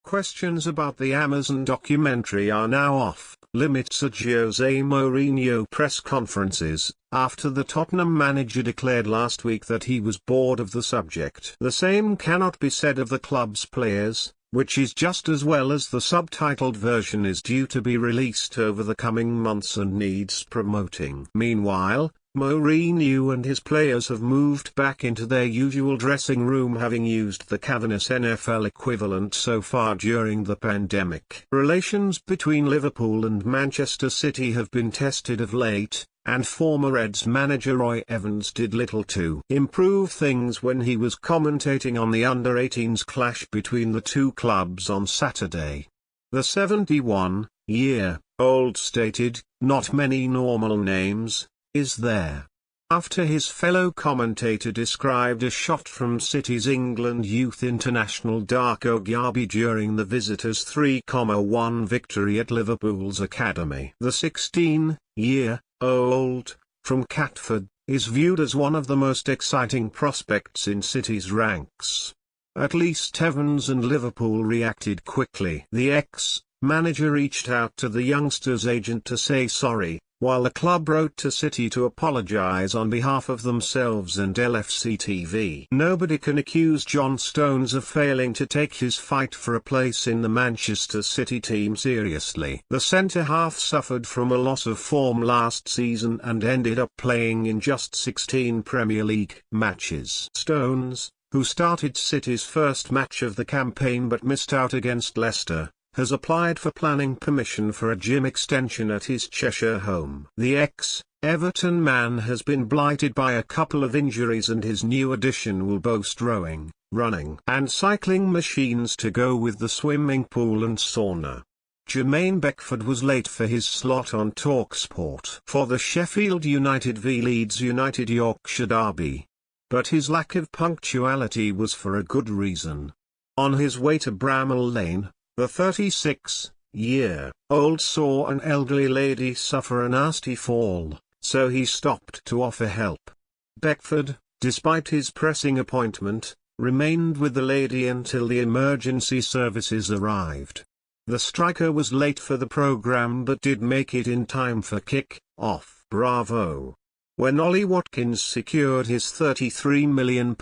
Questions about the Amazon documentary are now off limits at Jose Mourinho press conferences, after the Tottenham manager declared last week that he was bored of the subject. The same cannot be said of the club's players, which is just as well, as the subtitled version is due to be released over the coming months and needs promoting. Meanwhile, Mourinho and his players have moved back into their usual dressing room, having used the cavernous NFL equivalent so far during the pandemic. Relations between Liverpool and Manchester City have been tested of late, and former Reds manager Roy Evans did little to improve things when he was commentating on the under-18s clash between the two clubs on Saturday. The 71-year-old stated, "Not many normal names, is there?" after his fellow commentator described a shot from City's England youth international Darko Gyabi during the visitors' 3-1 victory at Liverpool's academy. The 16-year-old, from Catford, is viewed as one of the most exciting prospects in City's ranks. At least Evans and Liverpool reacted quickly. The ex-manager reached out to the youngster's agent to say sorry, while the club wrote to City to apologise on behalf of themselves and LFC TV. Nobody can accuse John Stones of failing to take his fight for a place in the Manchester City team seriously. The centre-half suffered from a loss of form last season and ended up playing in just 16 Premier League matches. Stones, who started City's first match of the campaign but missed out against Leicester, has applied for planning permission for a gym extension at his Cheshire home. The ex-Everton man has been blighted by a couple of injuries, and his new addition will boast rowing, running and cycling machines to go with the swimming pool and sauna. Jermaine Beckford was late for his slot on TalkSport for the Sheffield United v Leeds United Yorkshire derby. But his lack of punctuality was for a good reason. On his way to Bramall Lane, the 36-year-old saw an elderly lady suffer a nasty fall, so he stopped to offer help. Beckford, despite his pressing appointment, remained with the lady until the emergency services arrived. The striker was late for the programme but did make it in time for kick-off. Bravo! When Ollie Watkins secured his £33 million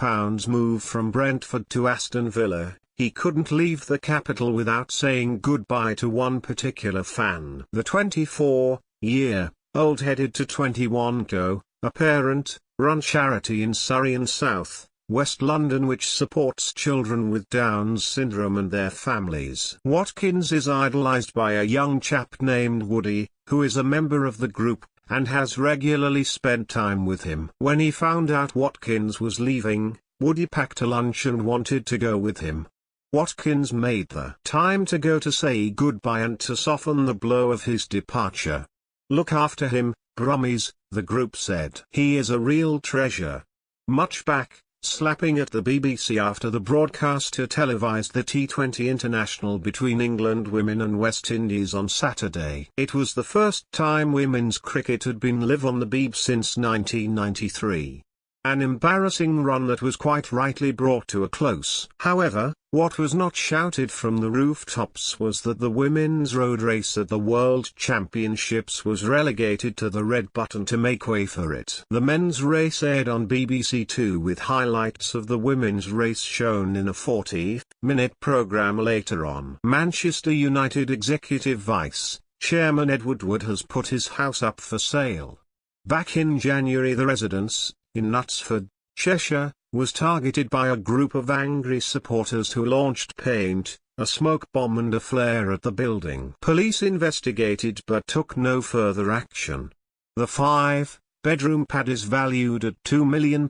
move from Brentford to Aston Villa, he couldn't leave the capital without saying goodbye to one particular fan. The 24-year-old headed to 21 Go, a parent-run charity in Surrey and South West London which supports children with Down syndrome and their families. Watkins is idolised by a young chap named Woody, who is a member of the group, and has regularly spent time with him. When he found out Watkins was leaving, Woody packed a lunch and wanted to go with him. Watkins made the time to go to say goodbye and to soften the blow of his departure. "Look after him, Brummies," the group said. "He is a real treasure." Much back, slapping at the BBC after the broadcaster televised the T20 International between England women and West Indies on Saturday. It was the first time women's cricket had been live on the Beeb since 1993. An embarrassing run that was quite rightly brought to a close. However, what was not shouted from the rooftops was that the women's road race at the World Championships was relegated to the red button to make way for it. The men's race aired on BBC Two with highlights of the women's race shown in a 40-minute programme later on. Manchester United Executive Vice Chairman Ed Woodward has put his house up for sale. Back in January, the residence in Knutsford, Cheshire, was targeted by a group of angry supporters who launched paint, a smoke bomb and a flare at the building. Police investigated but took no further action. The 5-bedroom pad is valued at £2 million,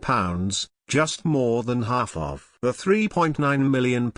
just more than half of the £3.9 million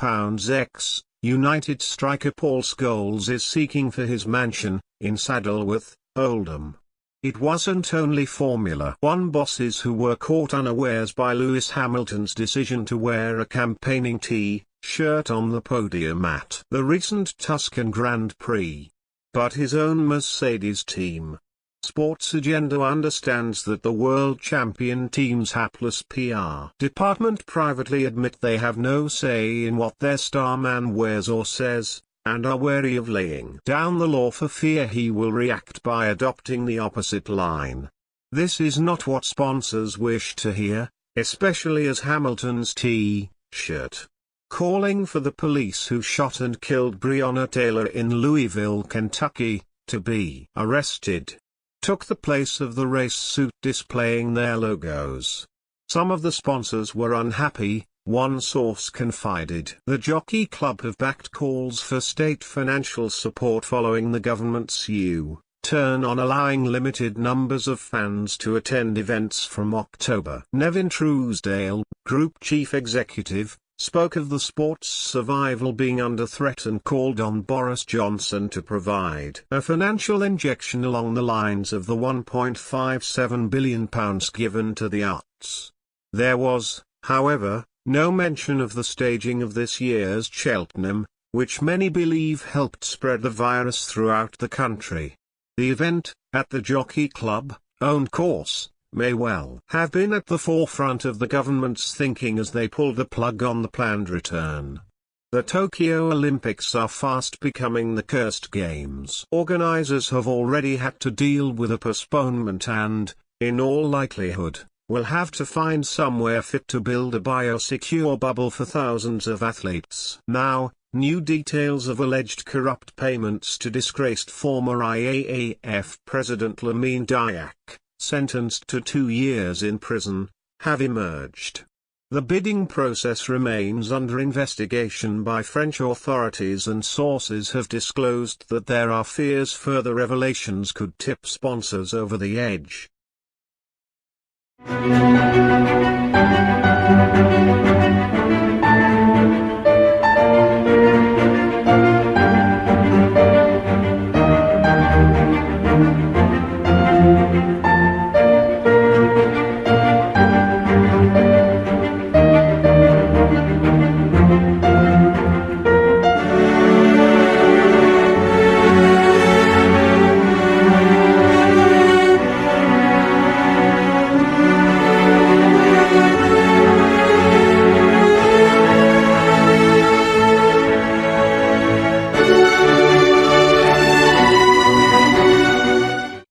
ex-United striker Paul Scholes is seeking for his mansion in Saddleworth, Oldham. It wasn't only Formula One bosses who were caught unawares by Lewis Hamilton's decision to wear a campaigning T-shirt on the podium at the recent Tuscan Grand Prix, but his own Mercedes team. Sports Agenda understands that the world champion team's hapless PR department privately admit they have no say in what their star man wears or says, and are wary of laying down the law for fear he will react by adopting the opposite line. This is not what sponsors wish to hear, especially as Hamilton's T-shirt, calling for the police who shot and killed Breonna Taylor in Louisville, Kentucky, to be arrested, took the place of the race suit displaying their logos. Some of the sponsors were unhappy. One source confided. The Jockey Club have backed calls for state financial support following the government's U-turn on allowing limited numbers of fans to attend events from October. Nevin Truesdale, Group Chief Executive, spoke of the sport's survival being under threat and called on Boris Johnson to provide a financial injection along the lines of the £1.57 billion given to the arts. There was, however, no mention of the staging of this year's Cheltenham, which many believe helped spread the virus throughout the country. The event, at the Jockey Club-owned course, may well have been at the forefront of the government's thinking as they pulled the plug on the planned return. The Tokyo Olympics are fast becoming the cursed games. Organizers have already had to deal with a postponement and, in all likelihood, will have to find somewhere fit to build a biosecure bubble for thousands of athletes. Now, new details of alleged corrupt payments to disgraced former IAAF President Lamine Diack, sentenced to 2 years in prison, have emerged. The bidding process remains under investigation by French authorities, and sources have disclosed that there are fears further revelations could tip sponsors over the edge.